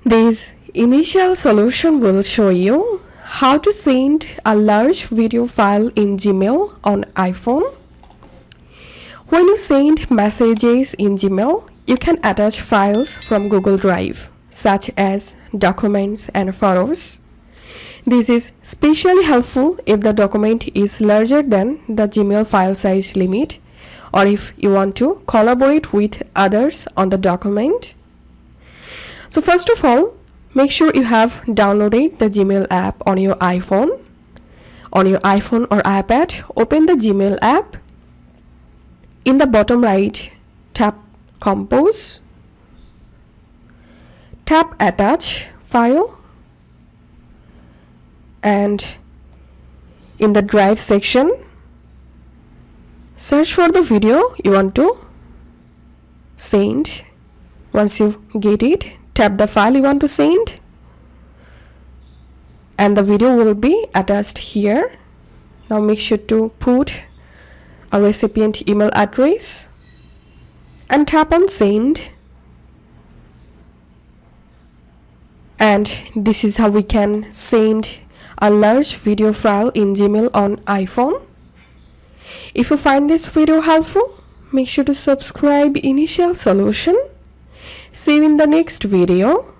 This initial solution will show you how to send a large video file in Gmail on iPhone. When you send messages in Gmail, you can attach files from Google Drive, such as documents and photos. This is especially helpful if the document is larger than the Gmail file size limit, or if you want to collaborate with others on the document. So first of all, make sure you have downloaded the Gmail app on your iPhone. On your iPhone or iPad, open the Gmail app. In the bottom right, tap Compose, tap Attach File, and in the Drive section, search for the video you want to send. Once you get it, tap the file you want to send, and the video will be attached here. Now make sure to put a recipient email address and tap on Send. And this is how we can send a large video file in Gmail on iPhone. If you find this video helpful, make sure to subscribe Initial Solution. See you in the next video.